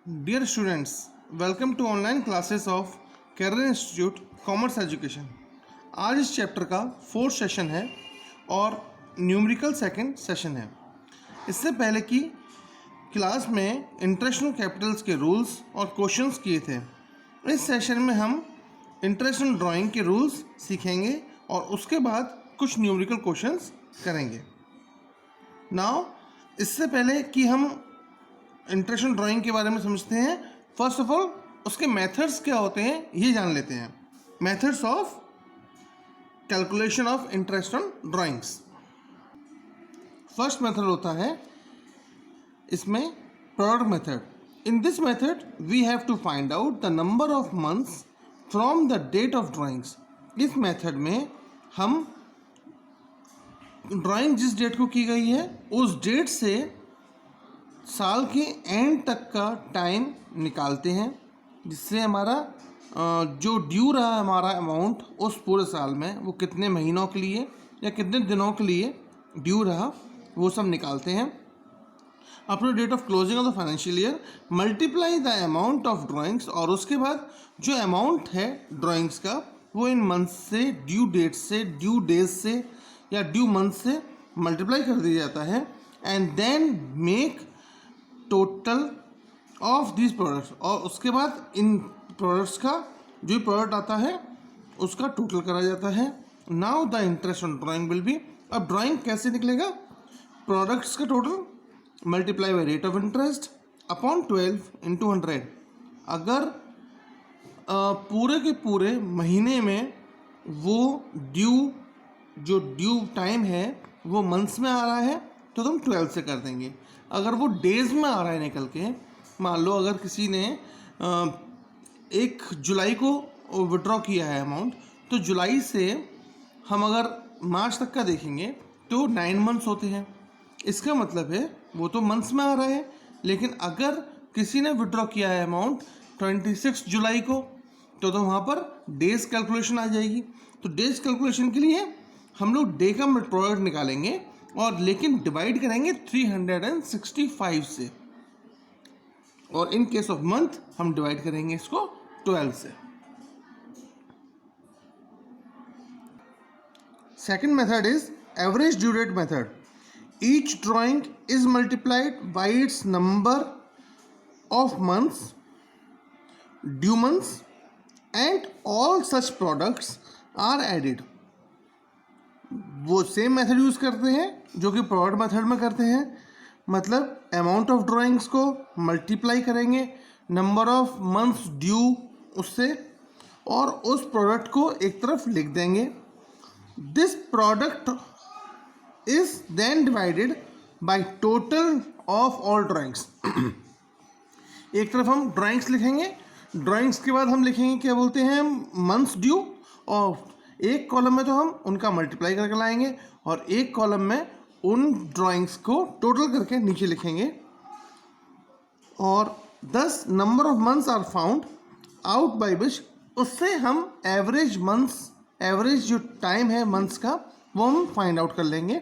Dear students, welcome to online classes of Career Institute Commerce Education। आज इस chapter का 4th session है और न्यूमेरिकल सेकंड सेशन है। इससे पहले की क्लास में इंटरनेशनल कैपिटल्स के रूल्स और क्वेश्चंस किए थे। इस सेशन में हम इंटरनेशनल ड्राइंग के रूल्स सीखेंगे और उसके बाद कुछ न्यूमेरिकल क्वेश्चंस करेंगे। नाउ इससे पहले कि हम इंटरनेशनल ड्राइंग के बारे में समझते हैं, फर्स्ट ऑफ ऑल उसके मेथड्स क्या होते हैं ये जान लेते हैं। Methods of calculation of international drawings. First method होता है इसमें product method. In this method we have to find out the number of months from the date of drawings. इस मेथड में हम ड्राइंग जिस डेट को की गई है उस डेट से साल के एंड तक का टाइम निकालते हैं, जिससे हमारा जो ड्यू रहा हमारा अमाउंट उस पूरे साल में वो कितने महीनों के लिए या कितने दिनों के लिए ड्यू रहा वो सब निकालते हैं। अपने date of closing of the financial year multiply the amount of drawings, और उसके बाद जो अमाउंट है ड्राइंग्स का वो इन मंथ से, ड्यू डेट से, ड्यू डेज से या ड्यू मंथ से मल्टीप्लाई कर दिया जाता है। And then make total of this products, और उसके बाद इन प्रोडक्ट्स का जो प्रोडक्ट आता है उसका टोटल करा जाता है। Now the interest on drawing will be, अब ड्राइंग कैसे निकलेगा, प्रोडक्ट्स का total multiply by rate of interest upon 12 into 100। अगर पूरे के पूरे महीने में वो जो ड्यू टाइम है वो मंथ्स में आ रहा है तो तुम 12 से कर देंगे। अगर वो डेज में आ रहा है निकल के, मान लो अगर किसी ने 1 जुलाई को विड्रॉ किया है अमाउंट, तो जुलाई से हम अगर मार्च तक का देखेंगे तो 9 मंथ्स होते हैं। इसका मतलब है वो तो मंथ्स में आ रहा है, लेकिन अगर किसी ने विड्रॉ किया है अमाउंट 26 जुलाई को तो वहाँ पर डेज कैलकुलेशन आ जाएगी। तो डेज कैलकुलेशन के लिए हम लोग डे का प्रोडक्ट निकालेंगे और लेकिन डिवाइड करेंगे 365 से, और इन केस ऑफ मंथ हम डिवाइड करेंगे इसको 12 से। Second method is average due date method. Each drawing is multiplied by its number of months, due months, and all such products are added. वो सेम मेथड यूज़ करते हैं जो कि product method में करते हैं, मतलब अमाउंट ऑफ ड्राइंग्स को मल्टीप्लाई करेंगे नंबर ऑफ मंथ्स ड्यू उससे, और उस प्रोडक्ट को एक तरफ लिख देंगे। This product is then divided by total of all drawings. एक तरफ हम ड्राइंग्स लिखेंगे, ड्राइंग्स के बाद हम लिखेंगे क्या बोलते हैं मंथ्स ड्यू, और एक कॉलम में तो हम उनका मल्टीप्लाई करके लाएंगे और एक कॉलम में उन ड्राइंग्स को टोटल करके नीचे लिखेंगे। और 10 number of months are found out by which, उससे हम एवरेज मंथ्स, एवरेज जो टाइम है मंथ्स का वो हम फाइंड आउट कर लेंगे।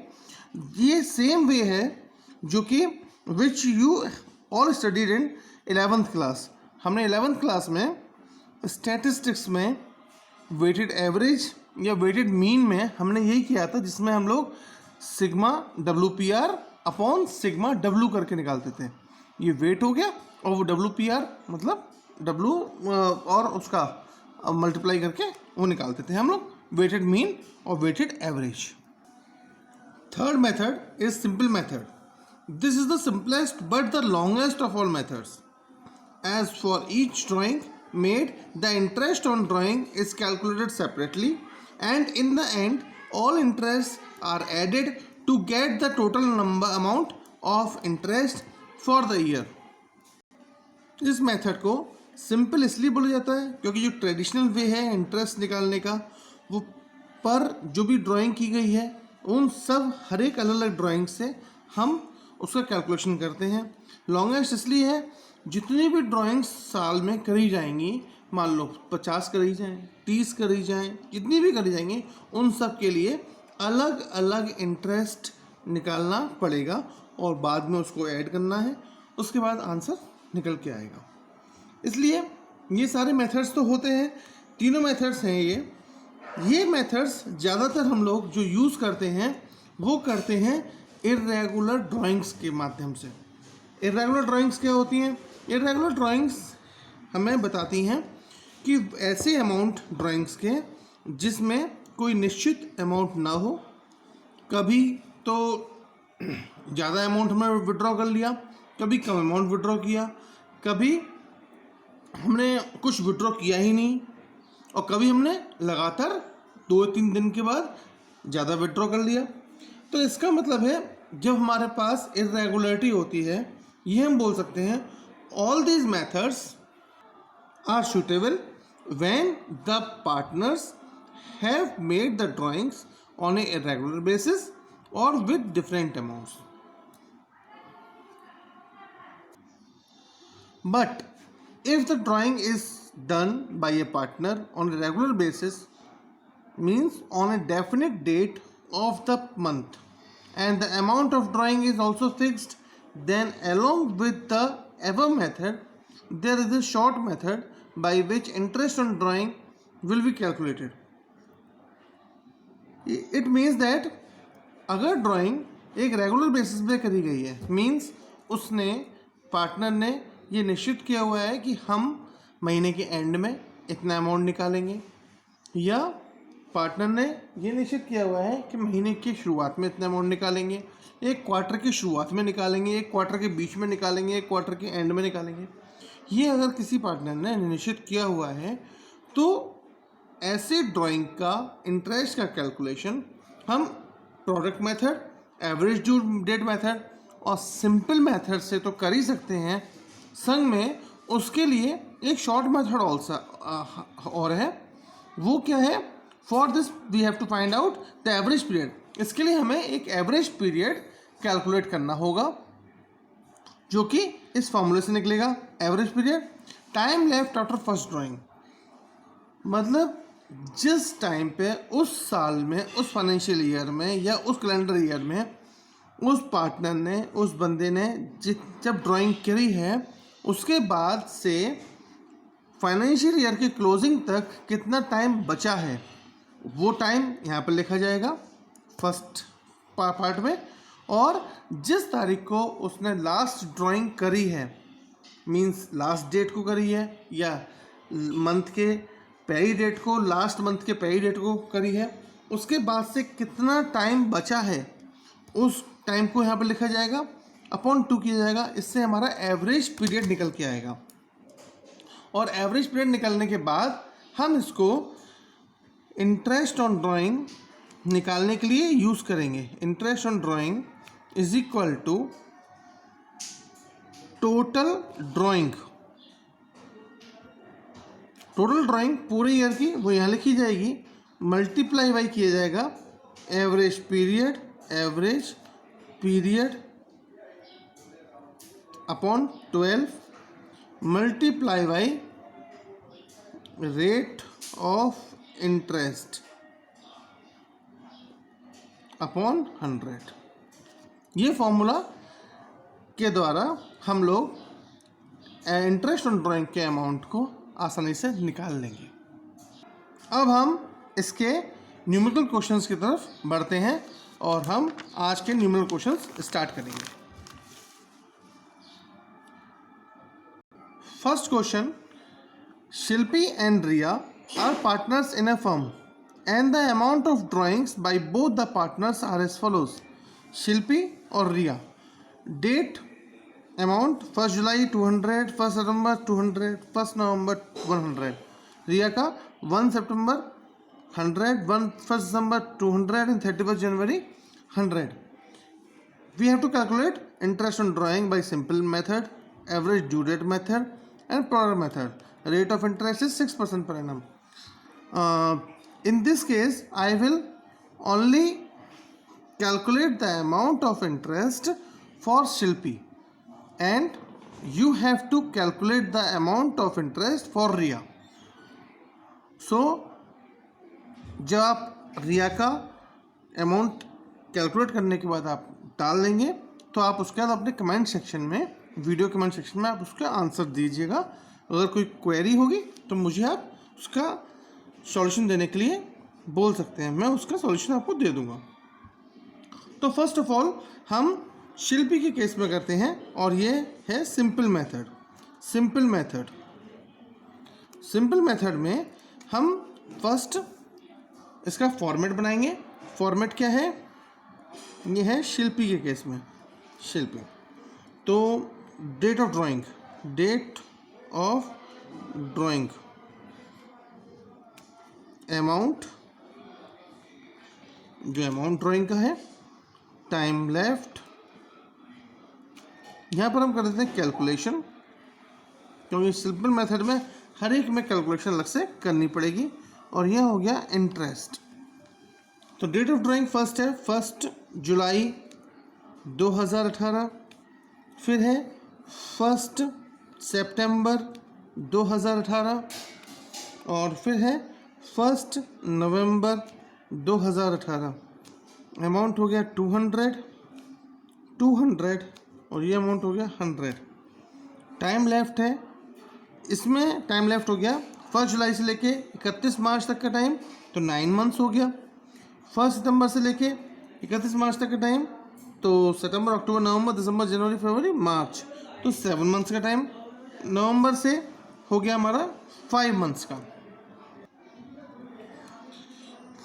ये सेम वे है जो कि which you all studied in 11th class. हमने 11th क्लास में स्टैटिस्टिक्स में वेटेड एवरेज या वेटेड मीन में हमने यही किया था, जिसमें हम लोग sigma WPR upon sigma W करके निकालते थे। ये वेट हो गया और वो WPR मतलब W और उसका मल्टीप्लाई करके वो निकालते थे हम लोग वेटेड मीन और weighted average. Third method is simple method. This is the simplest but the longest of all methods. As for each drawing made, the interest on drawing is calculated separately, and in the end all interests are added to get the total amount of interest for the year. इस method को simple इसलिए बोला जाता है क्योंकि जो traditional way है interest निकालने का, वो पर जो भी ड्राइंग की गई है उन सब हर एक अलग अलग ड्राइंग से हम उसका कैलकुलेशन करते हैं। लॉन्गेस्ट इसलिए है जितनी भी ड्राइंग्स साल में करी जाएंगी, मान लो 50 करी जाएं, 30 करी जाएं, जितनी भी करी जाएंगी उन सब के लिए अलग अलग इंटरेस्ट निकालना पड़ेगा और बाद में उसको ऐड करना है, उसके बाद आंसर निकल के आएगा। इसलिए ये सारे मेथड्स तो होते हैं, तीनों मेथड्स हैं ये मेथड्स ज़्यादातर हम लोग जो यूज़ करते हैं वो करते हैं इर्रेगुलर ड्राइंग्स के माध्यम से। इर्रेगुलर ड्राइंग्स क्या होती हैं? इर्रेगुलर ड्राइंग्स हमें बताती हैं कि ऐसे अमाउंट ड्राइंग्स के जिसमें कोई निश्चित अमाउंट ना हो, कभी तो ज़्यादा अमाउंट हमने विड्रॉ कर लिया, कभी कम अमाउंट विड्रॉ किया, कभी हमने कुछ विड्रॉ किया ही नहीं, और कभी हमने लगातार 2-3 दिन के बाद ज़्यादा विड्रॉ कर लिया। तो इसका मतलब है जब हमारे पास इर्रेगुलरिटी होती है, ये हम बोल सकते हैं all these methods are suitable when the partners have made the drawings on a irregular basis or with different amounts. But if the drawing is done by a partner on a regular basis, means on a definite date of the month, and the amount of drawing is also fixed, then along with the above method there is a short method by which interest on drawing will be calculated. It means that अगर drawing एक regular basis पे करी गई है, means उसने partner ने ये निश्चित किया हुआ है कि हम महीने के एंड में इतना अमाउंट निकालेंगे, या पार्टनर ने ये निश्चित किया हुआ है कि महीने की शुरुआत में इतना अमाउंट निकालेंगे, एक क्वार्टर की शुरुआत में निकालेंगे, एक क्वार्टर के बीच में निकालेंगे, एक क्वार्टर के एंड में निकालेंगे। ये अगर किसी पार्टनर ने निश्चित किया हुआ है तो ऐसे ड्राइंग का इंटरेस्ट का कैलकुलेशन हम product method, average due date method और सिंपल मेथड से तो कर ही सकते हैं, संग में उसके लिए एक शॉर्ट मेथड और है। वो क्या है? For this we have to find out the average period. इसके लिए हमें एक एवरेज पीरियड कैलकुलेट करना होगा जो कि इस फॉर्मूले से निकलेगा। Average period time left after first drawing, मतलब जिस टाइम पे उस साल में, उस फाइनेंशियल ईयर में या उस कैलेंडर ईयर में उस पार्टनर ने, उस बंदे ने जब ड्राइंग करी है उसके बाद से फाइनेंशियल ईयर की क्लोजिंग तक कितना टाइम बचा है, वो टाइम यहाँ पर लिखा जाएगा फर्स्ट पार्ट में। और जिस तारीख को उसने लास्ट ड्राइंग करी है, मींस लास्ट डेट को करी है या मंथ के पहली डेट को, लास्ट मंथ के पहली डेट को करी है, उसके बाद से कितना टाइम बचा है उस टाइम को यहाँ पर लिखा जाएगा, अपॉन 2 किया जाएगा। इससे हमारा एवरेज पीरियड निकल के आएगा। और एवरेज पीरियड निकलने के बाद हम इसको इंटरेस्ट ऑन ड्राइंग निकालने के लिए यूज़ करेंगे। Interest on drawing is equal to total drawing. Total drawing पूरे ईयर की वो यहाँ लिखी जाएगी, मल्टीप्लाई बाई किया जाएगा average period upon 12 multiply by rate of interest upon 100। ये फॉर्मूला के द्वारा हम लोग इंटरेस्ट ऑन ड्राइंग के अमाउंट को आसानी से निकाल लेंगे। अब हम इसके न्यूमेरिकल क्वेश्चंस की तरफ बढ़ते हैं और हम आज के न्यूमेरिकल क्वेश्चंस स्टार्ट करेंगे। First question, Shilpi and Riya are partners in a firm and the amount of drawings by both the partners are as follows. शिल्पी और रिया, डेट अमाउंट 1 जुलाई 200, 1 सितंबर 200, 1 नवंबर 100। रिया का 1 सितंबर 100, 1 दिसंबर 200 and 31 January 100। We have to calculate interest on drawing by simple method, average due date method and product method. Rate of interest is 6% per annum. In this case, I will only calculate the amount of interest for Shilpi and you have to calculate the amount of interest for Riya. So, जब आप रिया का amount calculate करने के बाद आप डाल देंगे तो आप उसके बाद अपने कमेंट सेक्शन में, वीडियो कमेंट सेक्शन में आप उसका आंसर दीजिएगा अगर कोई क्वेरी होगी तो मुझे आप उसका सॉल्यूशन देने के लिए बोल सकते हैं, मैं उसका सॉल्यूशन आपको दे दूंगा। तो फर्स्ट ऑफ ऑल हम शिल्पी के केस में करते हैं और ये है सिंपल मेथड। सिंपल मेथड में हम फर्स्ट इसका फॉर्मेट बनाएंगे। फॉर्मेट क्या है? ये है शिल्पी के केस में, शिल्पी। तो डेट ऑफ ड्राइंग, अमाउंट, जो अमाउंट ड्राइंग का है, टाइम लेफ्ट, यहाँ पर हम कर देते हैं कैलकुलेशन, क्योंकि सिंपल मेथड में हर एक में कैलकुलेशन अलग से करनी पड़ेगी। और यह हो गया इंटरेस्ट। तो डेट ऑफ ड्राइंग फर्स्ट है 1 जुलाई 2018, फिर है 1 सितंबर 2018 और फिर है 1 नवंबर 2018। अमाउंट हो गया 200 और ये अमाउंट हो गया 100। टाइम लेफ्ट है, इसमें टाइम लेफ्ट हो गया 1 जुलाई से लेके 31 मार्च तक का टाइम, तो 9 मंथ्स हो गया। 1 सितंबर से लेके 31 मार्च तक का टाइम, तो सितंबर, अक्टूबर, नवंबर, दिसंबर, जनवरी, फरवरी, मार्च, तो 7 मंथ्स का टाइम। नवंबर से हो गया हमारा 5 मंथ्स का।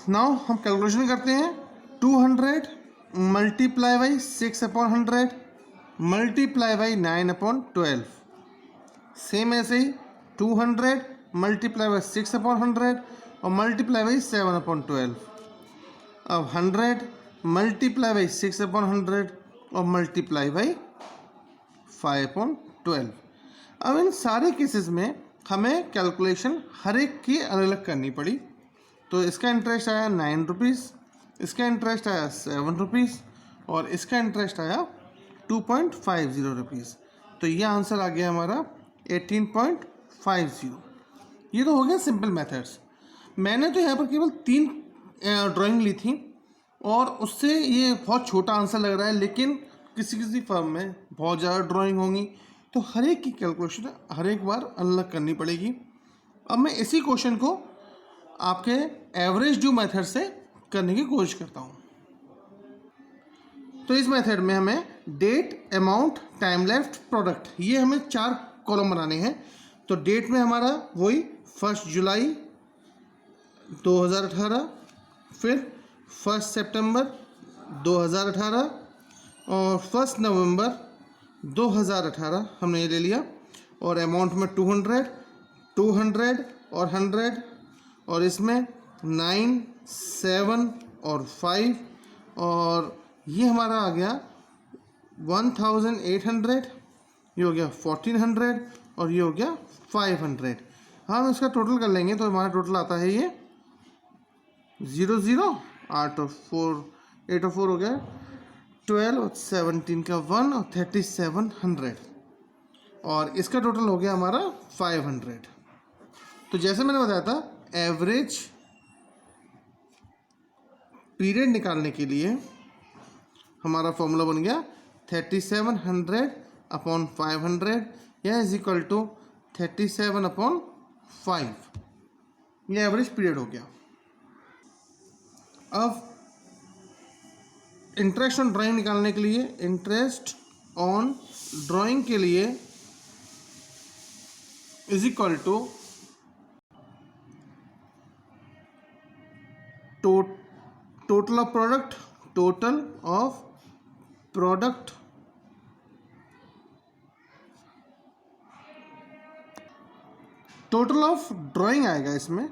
नाउ हम कैलकुलेशन करते हैं। 200 multiply by 6/100 multiply by 9/12। Same ऐसे ही 200 मल्टीप्लाई बाई 6/100 और मल्टीप्लाई बाई 7/12। अब 100 मल्टीप्लाई बाई 6/100 और मल्टीप्लाई बाई 5/12। अब इन सारे केसेस में हमें कैलकुलेशन हर एक की अलग अलग करनी पड़ी। तो इसका इंटरेस्ट आया 9 रुपीज़, इसका इंटरेस्ट आया 7 रुपीज़ और इसका इंटरेस्ट आया 2.50 रुपीज़। तो ये आंसर आ गया हमारा 18.50। ये तो हो गया सिंपल मेथड्स। मैंने तो यहाँ पर केवल 3 ड्राइंग ली थी और उससे ये बहुत छोटा आंसर लग रहा है, लेकिन किसी किसी फर्म में बहुत ज़्यादा ड्राइंग होंगी तो हर एक की कैलकुलेशन हर एक बार अलग करनी पड़ेगी। अब मैं इसी क्वेश्चन को आपके एवरेज ड्यू मेथड से करने की कोशिश करता हूँ। तो इस मेथड में हमें date, amount, time left, product, ये हमें 4 कॉलम बनाने हैं। तो डेट में हमारा वही 1 जुलाई 2018, फिर 1 सितंबर 2018 और 1 नवंबर 2018 हमने ये ले लिया। और अमाउंट में 200 और 100 और इसमें 9, 7 और 5 और ये हमारा आ गया 1800, ये हो गया 1400 और ये हो गया 500। हम इसका टोटल कर लेंगे तो हमारा टोटल आता है ये 00, 8 और 4, 8 और 4 हो गया 12 और 17 का 1 और 3700 और इसका टोटल हो गया हमारा 500। तो जैसे मैंने बताया था एवरेज पीरियड निकालने के लिए हमारा फॉर्मूला बन गया 3700/500 या इज इक्वल टू 37/5। ये एवरेज पीरियड हो गया। अब इंटरेस्ट ऑन ड्राइंग निकालने के लिए, इंटरेस्ट ऑन ड्राइंग के लिए is equal to total of product, total of drawing आएगा इसमें,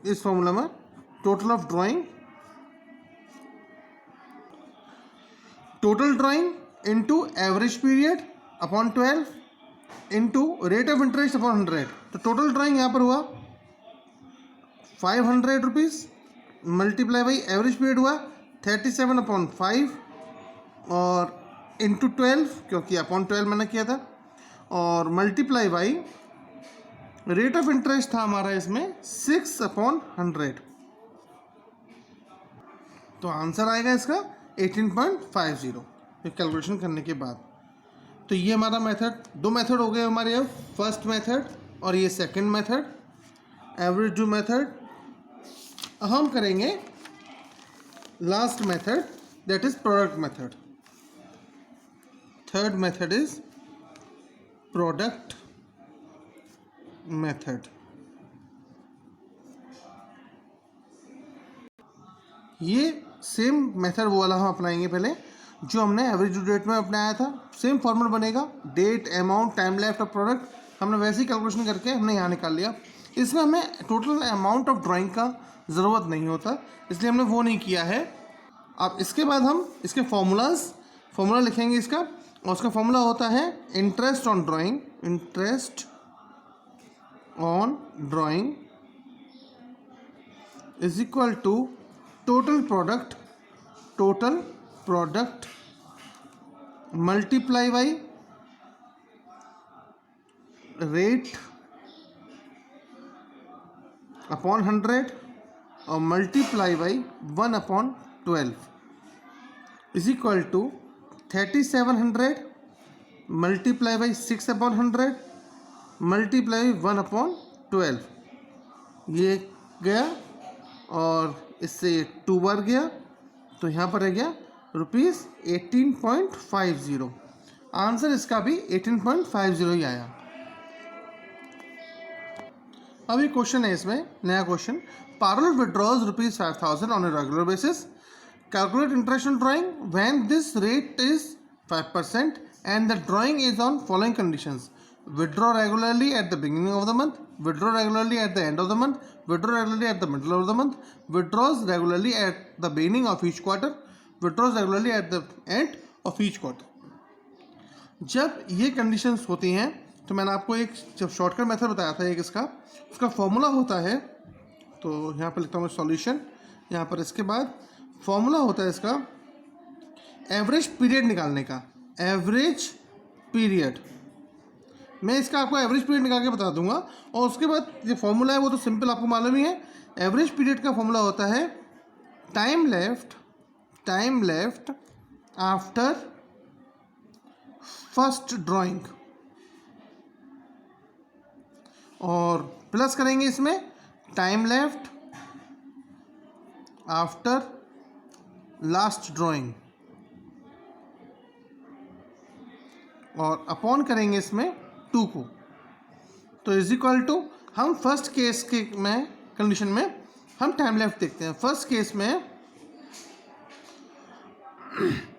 इस फॉर्मूला में total of drawing, total drawing into average period upon 12 into rate of interest upon 100। तो टोटल ड्राइंग यहाँ पर हुआ 500 rupees multiply by average period हुआ 37/5 और इंटू 12, क्योंकि अपॉन 12 मैंने किया था, और multiply by rate of interest था हमारा इसमें 6/100। तो आंसर आएगा इसका 18.50 कैलकुलेशन करने के बाद। तो ये हमारा मेथड, दो मेथड हो गए हमारे अब, फर्स्ट मेथड और ये second method, average due method. हम करेंगे last method, that is product method. Third method is product method. ये सेम मेथड वो वाला हम अपनाएंगे पहले जो हमने एवरेज ड्यू डेट में अपनाया था। सेम फॉर्मूला बनेगा, डेट, अमाउंट, टाइम लेफ्ट और प्रोडक्ट हमने वैसे ही कैलकुलेशन करके हमने यहाँ निकाल लिया। इसमें हमें टोटल अमाउंट ऑफ ड्राइंग का ज़रूरत नहीं होता, इसलिए हमने वो नहीं किया है। अब इसके बाद हम इसके फॉर्मूला लिखेंगे इसका, और उसका फॉर्मूला होता है interest on drawing, interest on drawing is equal to total product multiply by rate upon 100 और multiply by 1/12 is equal to 3700 multiply by 6/100 multiply 1/12। ये गया और इससे 2 बार गया, तो यहाँ पर रह गया ₹18.50। आंसर इसका भी 18.50 ही आया। अभी क्वेश्चन है इसमें, नया question. Parul withdraws ₹5,000 on a regular basis. Calculate interest on drawing when this rate is 5% and the drawing is on following conditions: withdraw regularly at the beginning of the month, withdraw regularly at the end of the month, withdraw regularly at the middle of the month, withdraws regularly at the beginning of each quarter, withdraws regularly at the end of each quarter। जब ये conditions होती हैं तो मैंने आपको एक जब shortcut method बताया था एक इसका, उसका फॉर्मूला होता है, तो यहाँ पर लिखता हूँ सॉल्यूशन, यहाँ पर इसके बाद फॉर्मूला होता है इसका एवरेज पीरियड निकालने का। एवरेज पीरियड, मैं इसका आपको एवरेज पीरियड निकाल के बता दूंगा, और उसके बाद जो फॉर्मूला है वो तो सिंपल आपको मालूम ही है। एवरेज पीरियड का फॉर्मूला होता है time left after first drawing, और प्लस करेंगे इसमें time left after last drawing, और अपॉन करेंगे इसमें 2 को। तो इज इक्वल टू, हम फर्स्ट केस के में कंडीशन में हम टाइम लेफ्ट देखते हैं। फर्स्ट केस में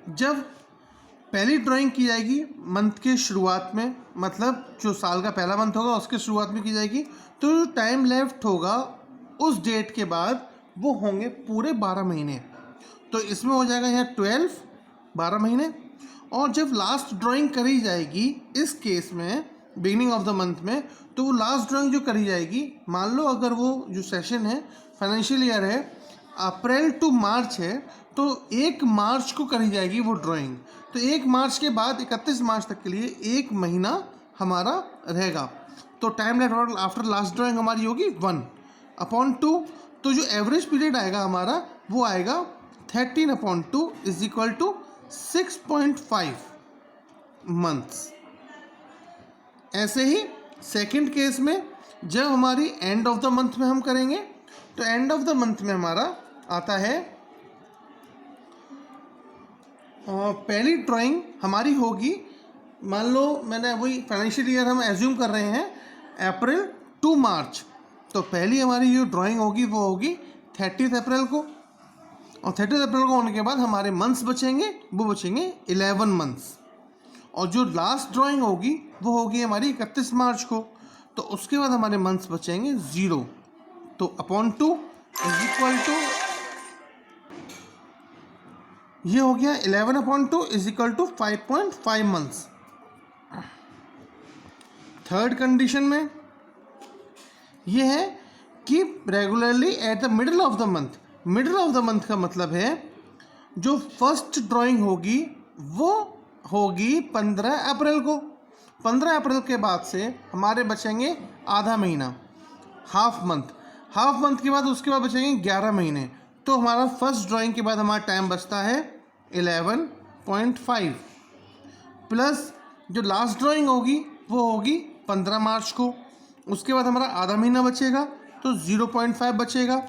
जब पहली ड्राइंग की जाएगी मंथ के शुरुआत में, मतलब जो साल का पहला मंथ होगा उसके शुरुआत में की जाएगी, तो जो टाइम लेफ्ट होगा उस डेट के बाद वो होंगे पूरे 12 महीने। तो इसमें हो जाएगा यहाँ 12 महीने। और जब लास्ट ड्राइंग करी जाएगी इस केस में बिगिनिंग ऑफ द मंथ में, तो वो लास्ट ड्राइंग जो करी जाएगी, मान लो अगर वो जो सेशन है फाइनेंशियल ईयर है अप्रैल टू मार्च है, तो 1 मार्च को करी जाएगी वो ड्राइंग। तो 1 मार्च के बाद 31 मार्च तक के लिए 1 महीना हमारा रहेगा। तो time left after last drawing हमारी होगी 1/2। तो जो एवरेज पीरियड आएगा हमारा वो आएगा 13/2 इज इक्वल टू 6.5 मंथ्स। ऐसे ही सेकंड केस में जब हमारी एंड ऑफ द मंथ में हम करेंगे, तो एंड ऑफ द मंथ में हमारा आता है पहली ड्राइंग हमारी होगी, मान लो मैंने वही फाइनेंशियल ईयर हम एज्यूम कर रहे हैं अप्रैल टू मार्च, तो पहली हमारी जो ड्राइंग होगी वो होगी 30 अप्रैल को, और 30 अप्रैल को होने के बाद हमारे मंथ्स बचेंगे, वो बचेंगे 11 मंथ्स। और जो लास्ट ड्राइंग होगी वो होगी हमारी 31 मार्च को, तो उसके बाद हमारे मंथ्स बचेंगे 0। तो अपॉन 2 इज इक्वल टू, ये हो गया 11/2 is equal to 5.5 months. Third condition में ये है कि regularly at the middle of the month. Middle of the month का मतलब है जो फर्स्ट ड्राइंग होगी वो होगी 15 अप्रैल को। 15 अप्रैल के बाद से हमारे बचेंगे आधा महीना, हाफ मंथ। हाफ मंथ के बाद उसके बाद बचेंगे 11 महीने। तो हमारा फर्स्ट ड्राइंग के बाद हमारा टाइम बचता है 11.5 प्लस जो लास्ट ड्राइंग होगी वो होगी 15 मार्च को। उसके बाद हमारा आधा महीना बचेगा तो 0.5 बचेगा,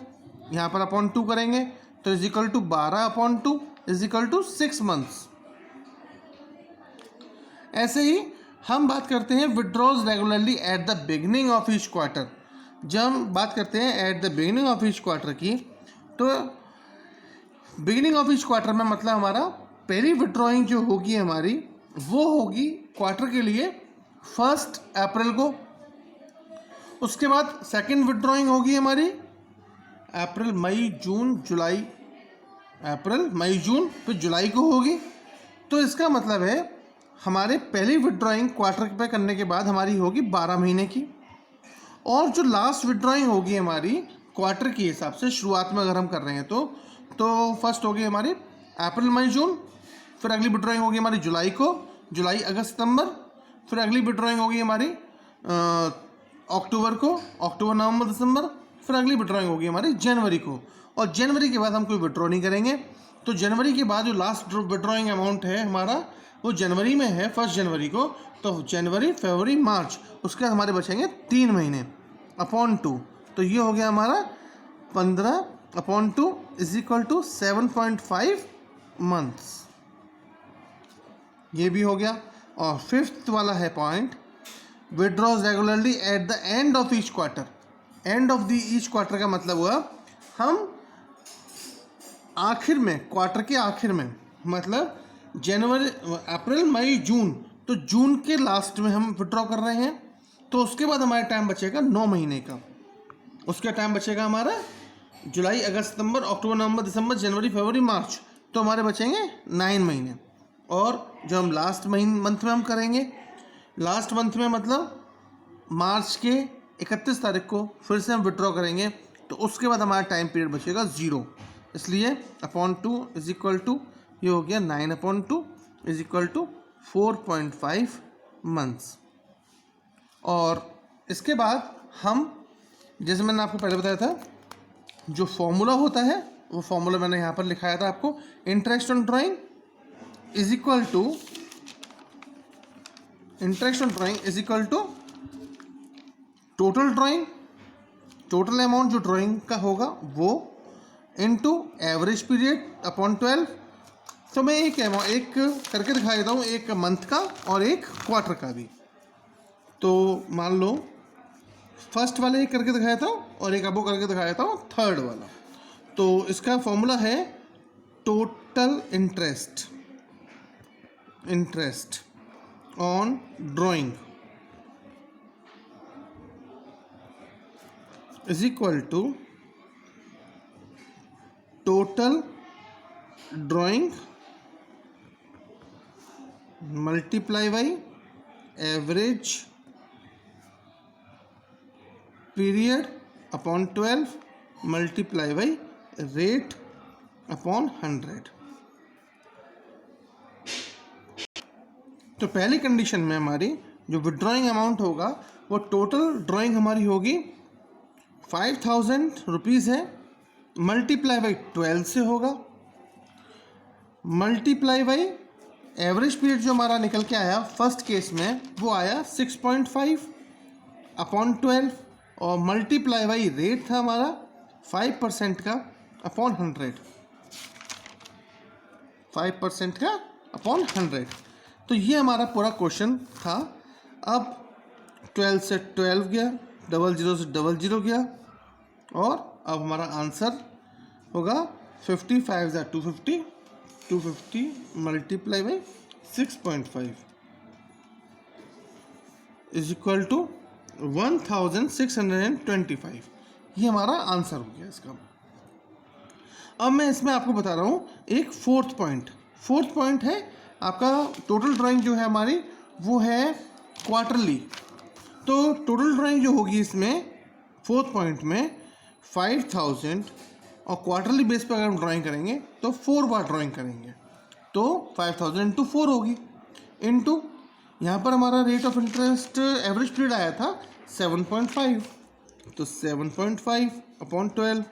यहाँ पर अपॉन 2 करेंगे तो is equal to 12/2 is equal to 6 months. ऐसे ही हम बात करते हैं withdraws regularly at the beginning of each quarter. जब हम बात करते हैं at the beginning of each quarter की, तो बिगिनिंग ऑफ ईच क्वार्टर में मतलब हमारा पहली विड्रॉइंग जो होगी हमारी वो होगी क्वार्टर के लिए 1 अप्रैल को। उसके बाद सेकंड विड्रॉइंग होगी हमारी अप्रैल मई जून जुलाई, अप्रैल मई जून फिर जुलाई को होगी। तो इसका मतलब है हमारे पहली विड्रॉइंग क्वार्टर पे करने के बाद हमारी होगी 12 महीने की, और जो लास्ट विड्रॉइंग होगी हमारी क्वार्टर के हिसाब से शुरुआत में अगर हम कर रहे हैं तो फर्स्ट होगी हमारी अप्रैल मई जून, फिर अगली विड्रॉइंग होगी हमारी जुलाई को, जुलाई अगस्त सितंबर, फिर अगली विड्रॉइंग होगी हमारी अक्टूबर को, अक्टूबर नवंबर दिसंबर, फिर अगली विड्रॉइंग होगी हमारी जनवरी को, और जनवरी के बाद हम कोई विड्रॉ नहीं करेंगे। तो जनवरी के बाद जो लास्ट विड्रॉइंग अमाउंट है हमारा वो जनवरी में है 1 जनवरी को, तो जनवरी फरवरी मार्च, उसके बाद हमारे बचेंगे 3 महीने अपॉन 2, तो ये हो गया हमारा 15/2 इज इक्वल टू 7.5 मंथ्स, ये भी हो गया। और फिफ्थ वाला है point withdraws regularly at the end of each quarter. End of the each quarter का मतलब हुआ हम आखिर में, क्वार्टर के आखिर में, मतलब जनवरी अप्रैल मई जून, तो जून के लास्ट में हम विड्रॉ कर रहे हैं, तो उसके बाद हमारा टाइम बचेगा 9 महीने का। उसका टाइम बचेगा हमारा जुलाई अगस्त सितंबर अक्टूबर नवंबर दिसंबर जनवरी फरवरी मार्च, तो हमारे बचेंगे 9 महीने। और जो हम लास्ट मंथ में हम करेंगे, लास्ट मंथ में मतलब मार्च के 31 तारीख को फिर से हम विड्रॉ करेंगे, तो उसके बाद हमारा टाइम पीरियड बचेगा 0, इसलिए अपॉन 2 इज इक्वल टू ये हो गया 9/2 इज इक्वल टू 4.5 मंथ्स। और इसके बाद हम, जैसे मैंने आपको पहले बताया था, जो फॉर्मूला होता है वो फॉर्मूला मैंने यहाँ पर लिखाया था आपको, interest on drawing is equal to, interest on drawing is equal to total drawing, total amount जो ड्राइंग का होगा वो, इनटू एवरेज पीरियड अपॉन 12। तो मैं एक करके दिखा देता हूँ, एक मंथ का और एक क्वार्टर का भी। तो मान लो फर्स्ट वाले एक करके दिखाया था और एक अब करके दिखाया था थर्ड वाला। तो इसका फॉर्मूला है total interest on drawing is equal to total drawing multiply by average period upon 12 multiply by rate upon 100। तो पहली कंडीशन में हमारी जो विड्रॉइंग अमाउंट होगा वो टोटल ड्राइंग हमारी होगी 5,000 रुपीज़ है, मल्टीप्लाई बाई 12 से होगा, मल्टीप्लाई बाई एवरेज पीरियड जो हमारा निकल के आया फर्स्ट केस में वो आया 6.5 अपॉन 12, और मल्टीप्लाई बाई रेट था हमारा 5% का अपॉन 100, 5% का अपॉन 100। तो ये हमारा पूरा क्वेश्चन था। अब 12 से 12 गया, 00 से 00 गया, और अब हमारा आंसर होगा 55 250, 250 multiply by 6.5 is equal to 1625। ये हमारा आंसर हो गया इसका। अब मैं इसमें आपको बता रहा हूँ एक फोर्थ पॉइंट है आपका। टोटल ड्राइंग जो है हमारी वो है क्वार्टरली। तो टोटल ड्राइंग जो होगी इसमें फोर्थ पॉइंट में 5000, और क्वार्टरली बेस पर अगर हम ड्राइंग करेंगे तो 4 बार ड्राइंग करेंगे, तो 5000 इंटू 4 होगी, इंटू यहाँ पर हमारा rate of interest average period आया था 7.5, तो 7.5 अपॉन 12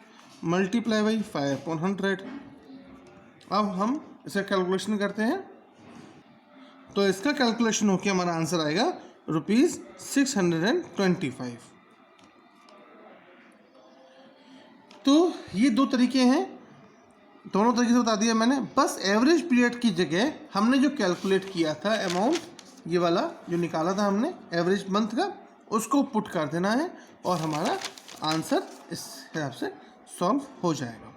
मल्टीप्लाई बाई 5/100। अब हम इसे कैलकुलेशन करते हैं, तो इसका कैलकुलेशन होकर हमारा आंसर आएगा ₹625। तो ये दो तरीके हैं, दोनों तरीके से बता दिया मैंने। बस एवरेज पीरियड की जगह हमने जो कैलकुलेट किया था अमाउंट, ये वाला जो निकाला था हमने एवरेज मंथ का, उसको पुट कर देना है और हमारा आंसर इस हिसाब से सॉल्व हो जाएगा।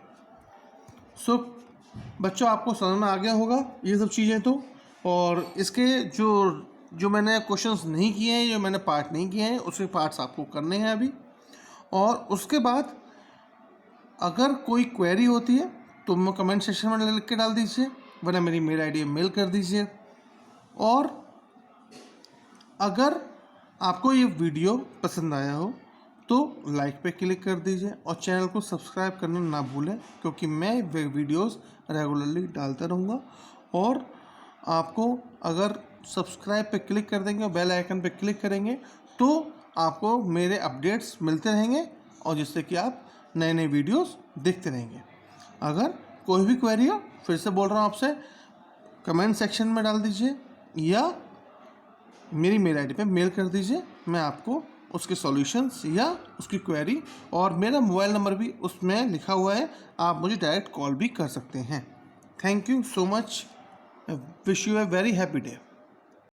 सो बच्चों, आपको समझ में आ गया होगा ये सब चीज़ें तो। और इसके जो मैंने क्वेश्चंस नहीं किए हैं, जो मैंने पार्ट नहीं किए हैं, उसके पार्ट्स आपको करने हैं अभी। और उसके बाद अगर कोई क्वेरी होती है तो मैं कमेंट सेक्शन में लिख के डाल दीजिए, वरना मेरी मेल आईडी में मेल कर दीजिए। और अगर आपको ये वीडियो पसंद आया हो तो लाइक पे क्लिक कर दीजिए और चैनल को सब्सक्राइब करना ना भूलें, क्योंकि मैं वीडियोस रेगुलरली डालता रहूँगा। और आपको अगर सब्सक्राइब पे क्लिक कर देंगे और बेल आइकन पे क्लिक करेंगे तो आपको मेरे अपडेट्स मिलते रहेंगे, और जिससे कि आप नए नए वीडियोस देखते रहेंगे। अगर कोई भी क्वेरी हो, फिर से बोल रहा हूँ आपसे, कमेंट सेक्शन में डाल दीजिए या मेरी मेल आईडी पे मेल कर दीजिए। मैं आपको उसके सॉल्यूशंस या उसकी क्वेरी, और मेरा मोबाइल नंबर भी उसमें लिखा हुआ है, आप मुझे डायरेक्ट कॉल भी कर सकते हैं। Thank you so much. Wish U a very happy day.